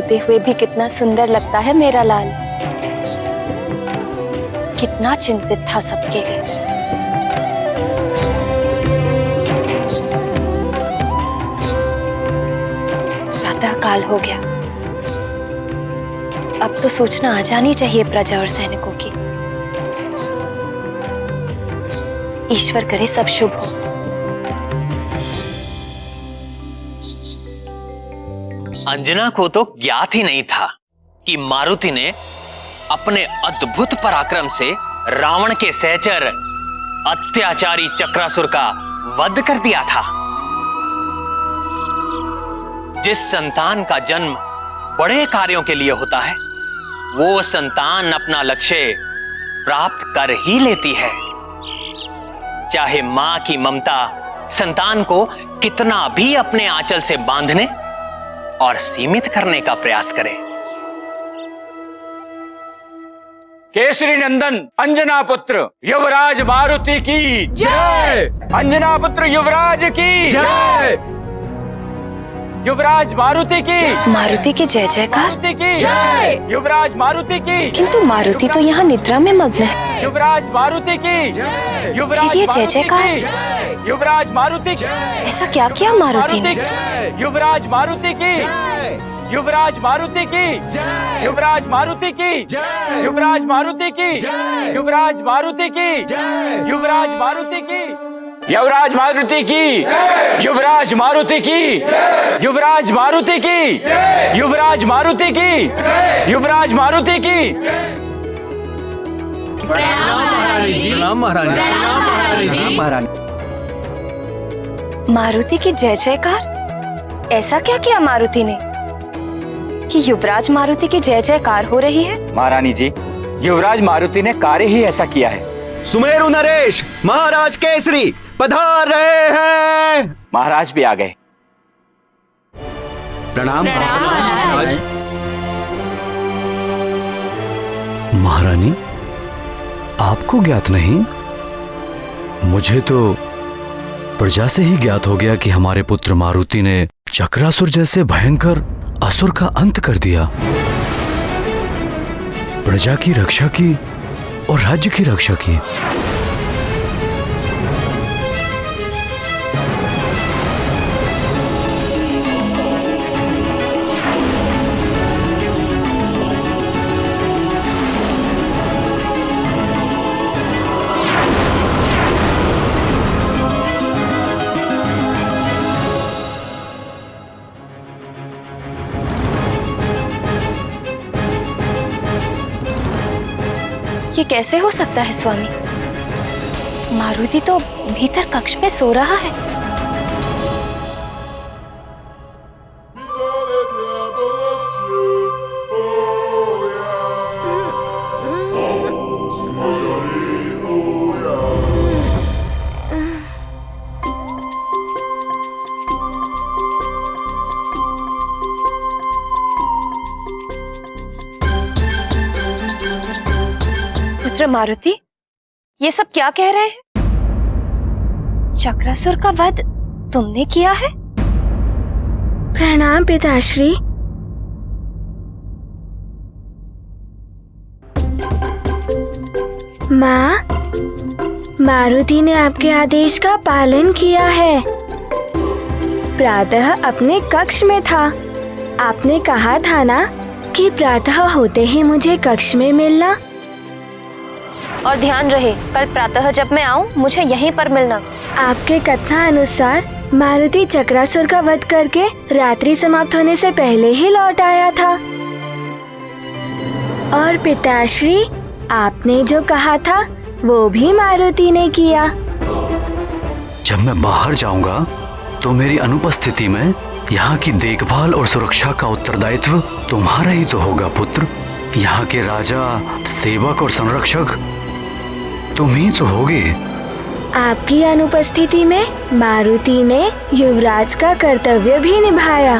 होते हुए भी कितना सुंदर लगता है मेरा लाल। कितना चिंतित था सबके लिए। प्रातः काल हो गया। अब तो सूचना आ जानी चाहिए प्रजा और सैनिकों की। ईश्वर करे सब शुभ हो। अंजना को तो ज्ञात ही नहीं था कि मारुति ने अपने अद्भुत पराक्रम से रावण के सहचर अत्याचारी चक्रासुर का वध कर दिया था। जिस संतान का जन्म बड़े कार्यों के लिए होता है, वो संतान अपना लक्ष्य प्राप्त कर ही लेती है। चाहे मां की ममता संतान को कितना भी अपने आंचल से बांधने और सीमित करने का प्रयास करे। केसरी नंदन अंजना पुत्र युवराज मारुति की जय। अंजना पुत्र युवराज की जय। युवराज मारुति की। मारुति की जय जयकार। मारुति की जय। युवराज मारुति की। किंतु मारुति तो यहाँ निद्रा में मग्न है। युवराज मारुति की। युवराज फिर ये जय जयकार। युवराज मारुति। ऐसा क्या किया मारुति ने? युवराज मारुति की। युवराज मारुति की। युवराज मारुति की। युवराज मारुति की। युवराज मारुति की। युवराज मारुति की। युवराज मारुति की। युवराज मारुति की। युवराज मारुति की। युवराज मारुति की। युवराज मारुति की। प्रणाम महारानी। मारुति की जय जयकार। ऐसा क्या किया मारुति ने कि युवराज मारुति की जय जयकार हो रही है? महारानी जी, युवराज मारुति ने कार्य ही ऐसा किया है। सुमेरु नरेश महाराज केसरी पधार रहे हैं। महाराज भी आ गए। प्रणाम महारानी। आपको ज्ञात नहीं? मुझे तो प्रजा से ही ज्ञात हो गया कि हमारे पुत्र मारुति ने चक्रासुर जैसे भयंकर असुर का अंत कर दिया। प्रजा की रक्षा की और राज्य की रक्षा की। ये कैसे हो सकता है स्वामी? मारुति तो भीतर कक्ष में सो रहा है। पुत्र मारुति, ये सब क्या कह रहे हैं? चक्रासुर का वध तुमने किया है? प्रणाम पिताश्री। माँ, मारुति ने आपके आदेश का पालन किया है। प्रातः अपने कक्ष में था। आपने कहा था ना कि प्रातः होते ही मुझे कक्ष में मिलना। और ध्यान रहे, कल प्रातः जब मैं आऊँ मुझे यहीं पर मिलना। आपके कथनानुसार मारुति चक्रासुर का वध करके रात्रि समाप्त होने से पहले ही लौट आया था। और पिताश्री, आपने जो कहा था वो भी मारुति ने किया। जब मैं बाहर जाऊंगा तो मेरी अनुपस्थिति में यहाँ की देखभाल और सुरक्षा का उत्तरदायित्व तुम्हारा ही तो होगा पुत्र। यहाँ के राजा, सेवक और संरक्षक तुम ही तो होगे। आपकी अनुपस्थिति में मारुति ने युवराज का कर्तव्य भी निभाया।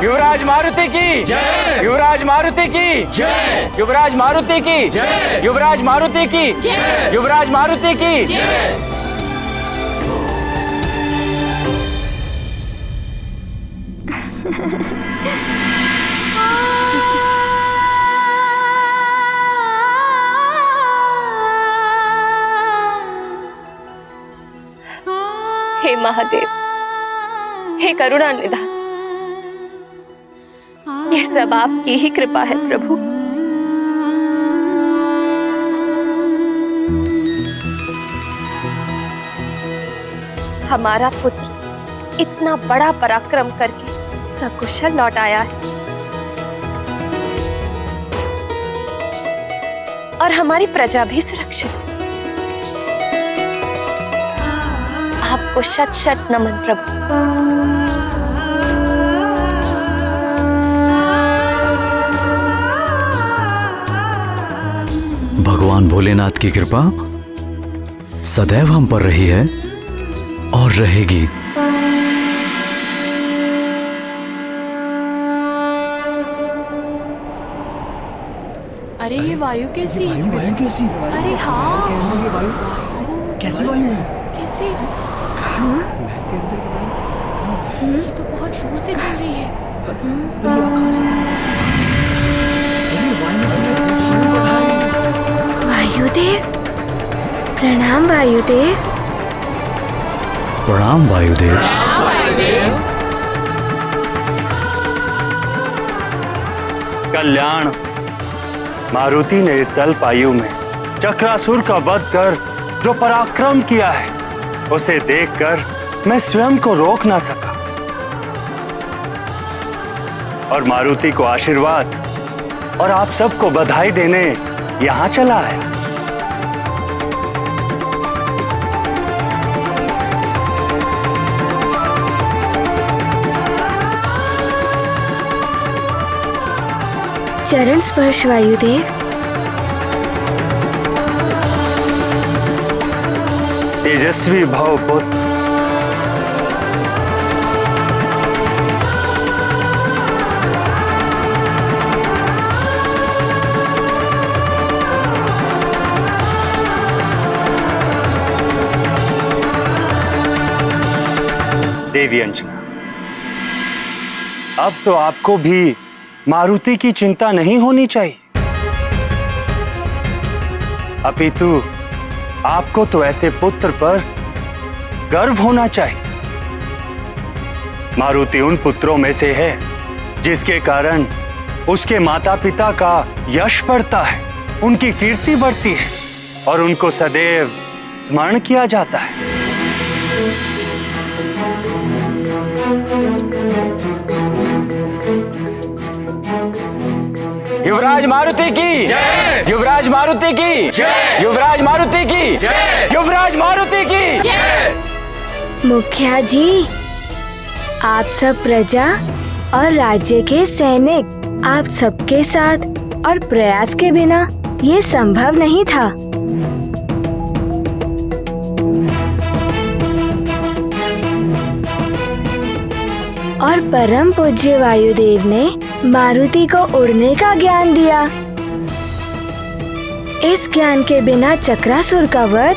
युवराज मारुति की जय, युवराज मारुति की जय, युवराज मारुति की जय, युवराज मारुति की जय, युवराज मारुति की जय। हे महादेव, हे करुणा निधान, ये सब आपकी ही कृपा है प्रभु। हमारा पुत्र इतना बड़ा पराक्रम करके सकुशल लौट आया है और हमारी प्रजा भी सुरक्षित है। आपको शत शत नमन प्रभु। भगवान भोलेनाथ की कृपा सदैव हम पर रही है और रहेगी। अरे ये वायु कैसी? वायु कैसी? अरे हाँ, ये वायु कैसी वायु है? कैसी? महल के अंदर की वायु ये तो बहुत जोर से चल रही है। अरे ये कहाँ से? अरे वायु तो स्वयं बढ़ा है। वायुदेव, प्रणाम वायुदेव। प्रणाम वायुदेव। कल्याण, मारुति ने इस अल्प आयु में चक्रासुर का वध कर जो पराक्रम किया है, उसे देखकर मैं स्वयं को रोक ना सका और मारुति को आशीर्वाद और आप सबको बधाई देने यहां चला आया। चरण स्पर्श वायुदेव। तेजस्वी भव पुत्र। देवी अंजना, अब तो आपको भी मारुति की चिंता नहीं होनी चाहिए, अपितु आपको तो ऐसे पुत्र पर गर्व होना चाहिए। मारुति उन पुत्रों में से है जिसके कारण उसके माता पिता का यश बढ़ता है, उनकी कीर्ति बढ़ती है और उनको सदैव स्मरण किया जाता है। युवराज मारुति की जय, युवराज मारुति की जय, युवराज मारुति की जय, युवराज मारुति की जय। मुखिया जी, आप सब प्रजा और राज्य के सैनिक, आप सबके साथ और प्रयास के बिना ये संभव नहीं था। और परम पूज्य वायुदेव ने मारुति को उड़ने का ज्ञान दिया। इस ज्ञान के बिना चक्रासुर का वध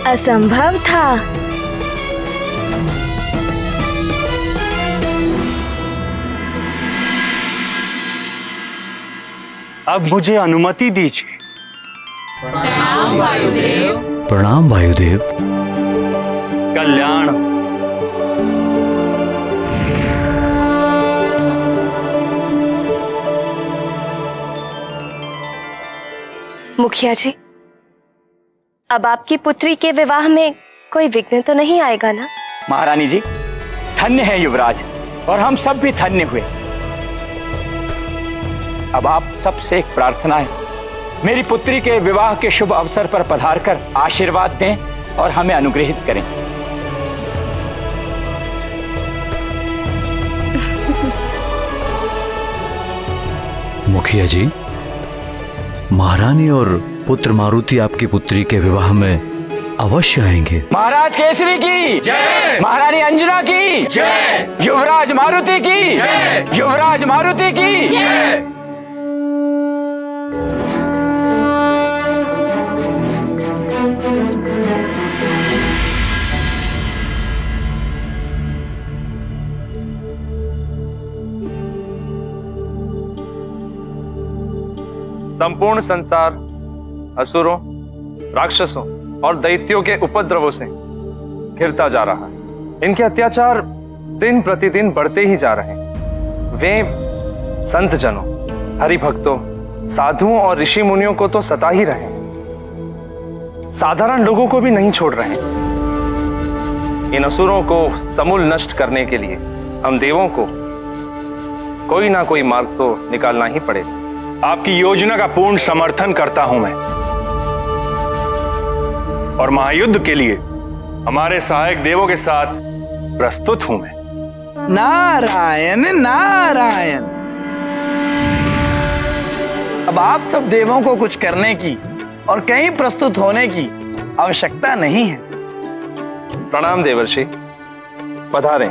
असंभव था। अब मुझे अनुमति दीजिए। प्रणाम वायुदेव। प्रणाम वायुदेव। कल्याण, मुखिया जी, अब आपकी पुत्री के विवाह में कोई विघ्न तो नहीं आएगा ना? महारानी जी, धन्य है युवराज और हम सब भी धन्य हुए। अब आप सबसे एक प्रार्थना है, मेरी पुत्री के विवाह के शुभ अवसर पर पधारकर आशीर्वाद दें और हमें अनुग्रहित करें। मुखिया जी, महारानी और पुत्र मारुति आपकी पुत्री के विवाह में अवश्य आएंगे। महाराज केसरी की जय, महारानी अंजना की जय, युवराज मारुति की जय, युवराज मारुति की जय। संपूर्ण संसार असुरों, राक्षसों और दैत्यों के उपद्रवों से घिरता जा रहा है। इनके अत्याचार दिन प्रतिदिन बढ़ते ही जा रहे हैं। वे संत जनों, हरिभक्तों, साधुओं और ऋषि मुनियों को तो सता ही रहे हैं, साधारण लोगों को भी नहीं छोड़ रहे हैं। इन असुरों को समूल नष्ट करने के लिए हम देवों को कोई ना कोई मार्ग तो निकालना ही पड़ेगा। आपकी योजना का पूर्ण समर्थन करता हूं मैं, और महायुद्ध के लिए हमारे सहायक देवों के साथ प्रस्तुत हूं मैं। नारायण नारायण। अब आप सब देवों को कुछ करने की और कहीं प्रस्तुत होने की आवश्यकता नहीं है। प्रणाम देवर्षि, पधारें।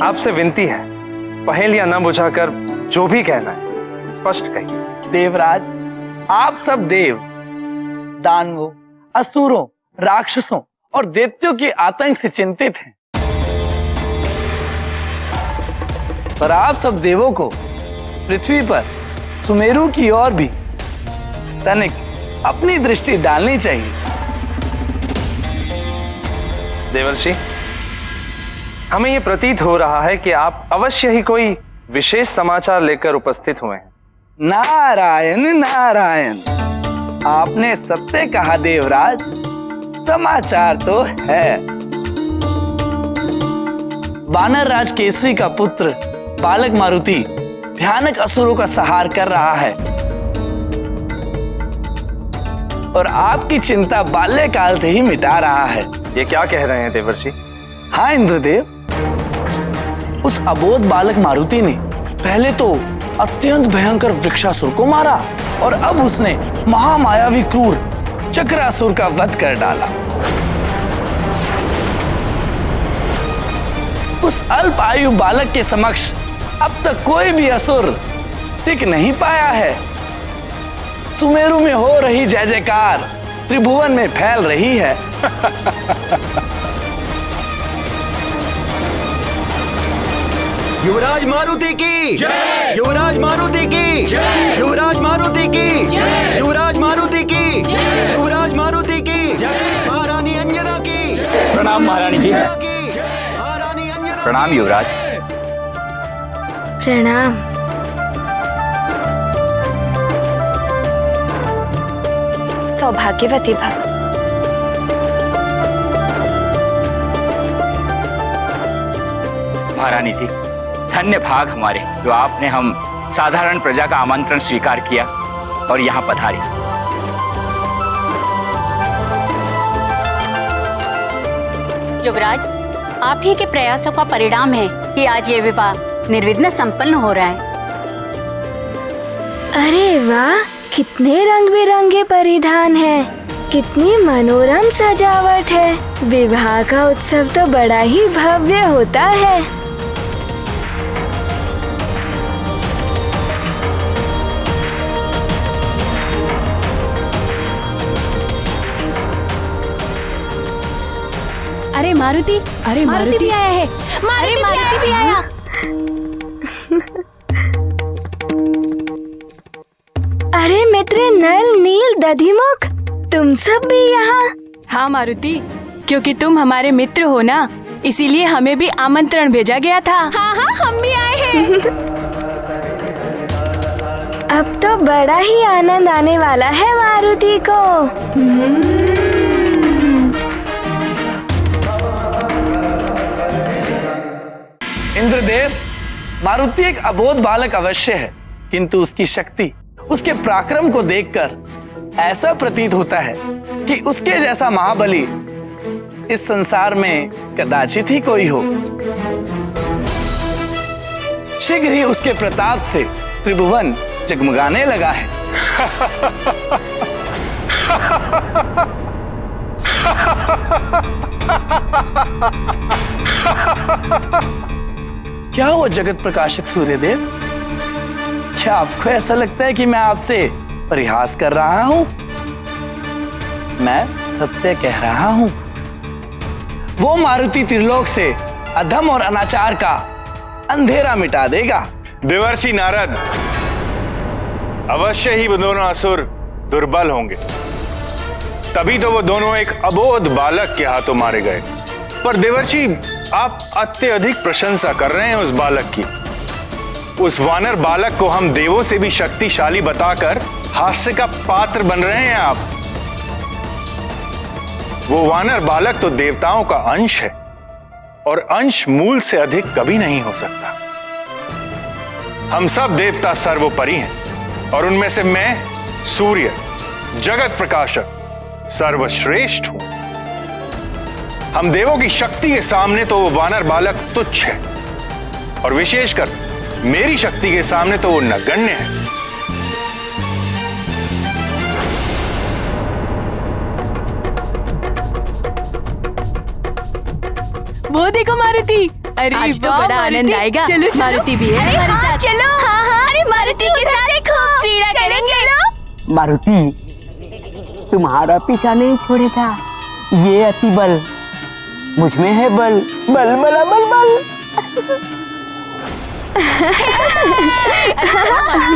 आपसे विनती है, पहेलियां न बुझाकर जो भी कहना है स्पष्ट कहिए। देवराज, आप सब देव दानवों, असुरों, राक्षसों और दैत्यों के आतंक से चिंतित हैं, पर आप सब देवों को पृथ्वी पर सुमेरु की ओर भी तनिक अपनी दृष्टि डालनी चाहिए। देवर्षि, हमें यह प्रतीत हो रहा है कि आप अवश्य ही कोई विशेष समाचार लेकर उपस्थित हुए हैं। नारायण नारायण, आपने सत्य कहा देवराज, समाचार तो है। वानर राज केसरी का पुत्र बालक मारुति भयानक असुरों का संहार कर रहा है, और आपकी चिंता बाल्यकाल से ही मिटा रहा है। ये क्या कह रहे हैं देवर्षि? हाँ इंद्रदेव, उस अबोध बालक मारुति ने पहले तो अत्यंत भयंकर वृक्षासुर को मारा, और अब उसने महामायावी क्रूर चक्रासुर का वध कर डाला। उस अल्प आयु बालक के समक्ष अब तक कोई भी असुर टिक नहीं पाया है। सुमेरु में हो रही जय जयकार त्रिभुवन में फैल रही है। युवराज मारुति की जय, युवराज मारुति की जय, युवराज मारुति की जय, युवराज मारुति की जय, युवराज मारुति की जय, महारानी अंजना की। प्रणाम महारानी जी। महारानी अंजना। प्रणाम युवराज। प्रणाम। सौभाग्यवती भव। महारानी जी, धन्य भाग हमारे जो आपने हम साधारण प्रजा का आमंत्रण स्वीकार किया और यहाँ पधारी। युवराज, आप ही के प्रयासों का परिणाम है कि आज ये विवाह निर्विघ्न संपन्न हो रहा है। अरे वाह, कितने रंग बिरंगे परिधान हैं, कितनी मनोरम सजावट है। विवाह का उत्सव तो बड़ा ही भव्य होता है। अरे मारुति भी आया है। मारुति भी आया। अरे मित्र नल, नील, दधिमुख, तुम सब भी यहाँ? हाँ मारुति, क्योंकि तुम हमारे मित्र हो ना, इसीलिए हमें भी आमंत्रण भेजा गया था। हाँ हाँ, हम भी आए हैं। अब तो बड़ा ही आनंद आने वाला है मारुति को। इंद्रदेव, मारुति एक अबोध बालक अवश्य है, किंतु उसकी शक्ति, उसके पराक्रम को देखकर ऐसा प्रतीत होता है कि उसके जैसा महाबली इस संसार में कदाचित ही कोई हो। शीघ्र ही उसके प्रताप से त्रिभुवन जगमगाने लगा है। क्या हुआ जगत प्रकाशक सूर्यदेव? क्या आपको ऐसा लगता है कि मैं आपसे परिहास कर रहा हूं? मैं सत्य कह रहा हूं। वो मारुति त्रिलोक से अधम और अनाचार का अंधेरा मिटा देगा। देवर्षि नारद, अवश्य ही वो दोनों असुर दुर्बल होंगे, तभी तो वो दोनों एक अबोध बालक के हाथों मारे गए। पर देवर्षि, आप अत्यधिक प्रशंसा कर रहे हैं उस बालक की। उस वानर बालक को हम देवों से भी शक्तिशाली बताकर हास्य का पात्र बन रहे हैं आप। वो वानर बालक तो देवताओं का अंश है, और अंश मूल से अधिक कभी नहीं हो सकता। हम सब देवता सर्वोपरि हैं, और उनमें से मैं सूर्य, जगत प्रकाशक, सर्वश्रेष्ठ हूं। हम देवों की शक्ति के सामने तो वो वानर बालक तुच्छ है, और विशेषकर मेरी शक्ति के सामने तो वो नगण्य है। वो देखो मारुति, अरे आज तो बड़ा आनंद आएगा। चलो चलो, मारुति भी है हमारे साथ। चलो, हाँ हाँ, अरे मारुति के साथ खूब क्रीड़ा करेंगे। चलो मारुति, तुम्हारा पीछा नहीं छोड़ेगा। ये अति बल मुझ में है, बल बल बला बल बल।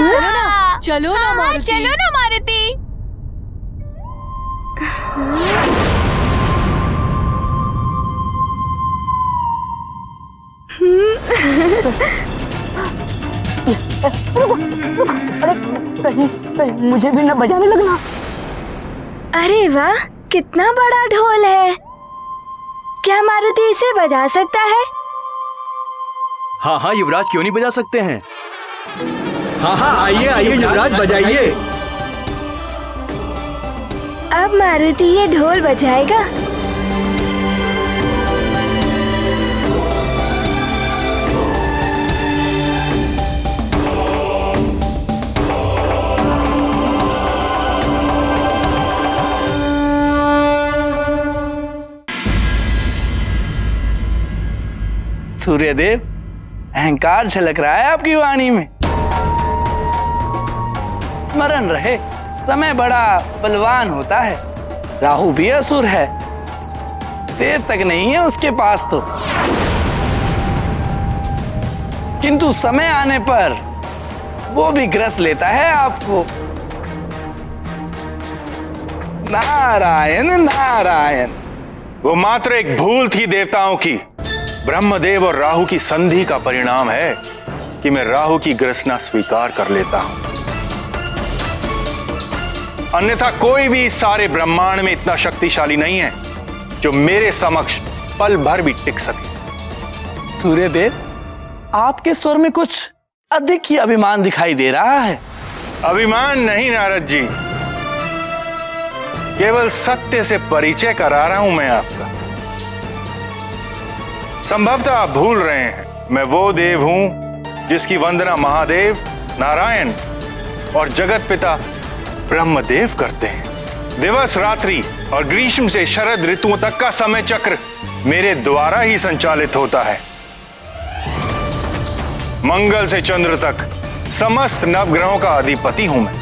चलो ना, चलो ना मारुति, चलो ना मारुति। अरे कहीं मुझे भी न बजाने लगना। अरे वाह, कितना बड़ा ढोल है। क्या मारुति इसे बजा सकता है? हाँ हाँ युवराज, क्यों नहीं बजा सकते हैं। हाँ हाँ, आइए आइए युवराज, बजाइए। अब मारुति ये ढोल बजाएगा। सूर्यदेव, अहंकार झलक रहा है आपकी वाणी में। स्मरण रहे, समय बड़ा बलवान होता है। राहु भी असुर है, देर तक नहीं है उसके पास तो, किंतु समय आने पर वो भी ग्रस लेता है आपको। नारायण नारायण। वो मात्र एक भूल थी देवताओं की। ब्रह्मदेव और राहु की संधि का परिणाम है कि मैं राहु की ग्रसना स्वीकार कर लेता हूं। अन्यथा कोई भी इस सारे ब्रह्मांड में इतना शक्तिशाली नहीं है जो मेरे समक्ष पल भर भी टिक सके। सूर्यदेव, आपके स्वर में कुछ अधिक ही अभिमान दिखाई दे रहा है। अभिमान नहीं नारद जी, केवल सत्य से परिचय करा रहा हूं मैं आपका। संभवतः आप भूल रहे हैं, मैं वो देव हूं जिसकी वंदना महादेव, नारायण और जगत पिता ब्रह्मदेव करते हैं। दिवस रात्रि और ग्रीष्म से शरद ऋतुओं तक का समय चक्र मेरे द्वारा ही संचालित होता है। मंगल से चंद्र तक समस्त नवग्रहों का अधिपति हूं मैं,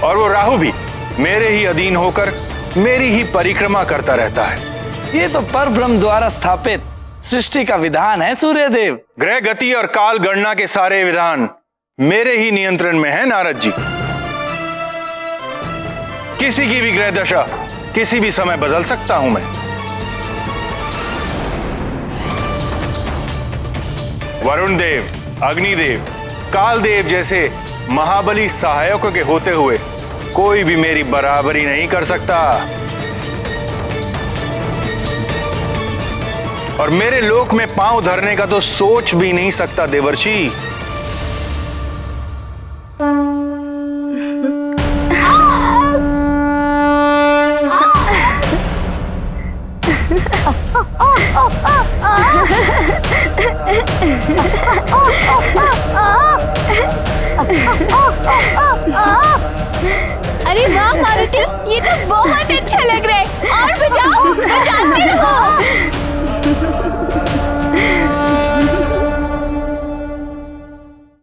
और वो राहु भी मेरे ही अधीन होकर मेरी ही परिक्रमा करता रहता है। ये तो परब्रह्म द्वारा स्थापित सृष्टि का विधान है सूर्यदेव। ग्रह गति और काल गणना के सारे विधान मेरे ही नियंत्रण में है नारद जी। किसी की भी ग्रह दशा किसी भी समय बदल सकता हूं मैं। वरुण देव, अग्निदेव, कालदेव जैसे महाबली सहायकों के होते हुए कोई भी मेरी बराबरी नहीं कर सकता, और मेरे लोक में पांव धरने का तो सोच भी नहीं सकता देवर्षि। अरे वाह मारुति, ये तो अच्छा लग रहा है। और बजाओ, बजाते रहो।